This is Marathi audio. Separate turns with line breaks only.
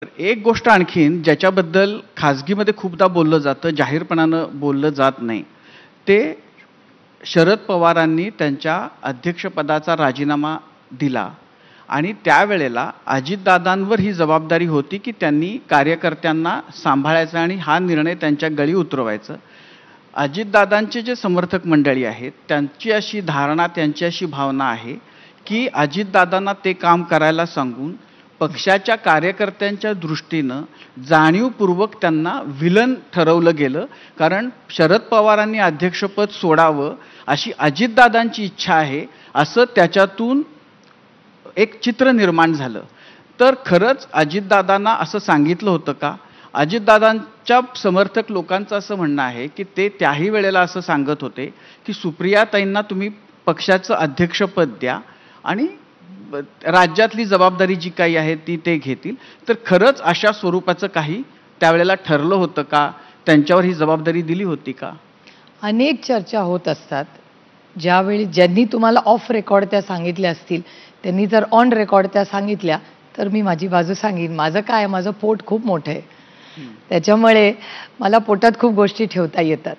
एक गोष्ट आणखीन ज्याच्याबद्दल खाजगीमध्ये खूपदा बोललं जातं, जाहीरपणानं बोललं जात नाही. ते शरद पवारांनी त्यांच्या अध्यक्षपदाचा राजीनामा दिला आणि त्यावेळेला अजितदादांवर ही जबाबदारी होती, की त्यांनी कार्यकर्त्यांना सांभाळायचं आणि हा निर्णय त्यांच्या गळी उतरवायचा. अजितदादांचे जे समर्थक मंडळी आहेत, त्यांची अशी धारणा, त्यांची अशी भावना आहे, की अजितदादांना ते काम करायला सांगून पक्षाच्या कार्यकर्त्यांच्या दृष्टीनं जाणीवपूर्वक त्यांना विलन ठरवलं गेलं. कारण शरद पवारांनी अध्यक्षपद सोडावं अशी अजितदादांची इच्छा आहे, असं त्याच्यातून एक चित्र निर्माण झालं. तर खरंच अजितदादांना असं सांगितलं होतं का? अजितदादांच्या समर्थक लोकांचं असं म्हणणं आहे, की ते त्याही वेळेला असं सांगत होते, की सुप्रियाताईंना तुम्ही पक्षाचं अध्यक्षपद द्या आणि राज्यातली जबाबदारी जी काही आहे ती ते घेतील. तर खरंच अशा स्वरूपाचं काही त्यावेळेला ठरलं होतं का? त्यांच्यावर ही जबाबदारी दिली होती का?
अनेक चर्चा होत असतात. ज्यावेळी ज्यांनी तुम्हाला ऑफ रेकॉर्ड त्या सांगितल्या असतील, त्यांनी जर ऑन रेकॉर्ड त्या सांगितल्या, तर मी माझी बाजू सांगेन. माझं काय, माझं पोट खूप मोठं आहे. त्याच्यामुळे मला पोटात खूप गोष्टी ठेवता येतात.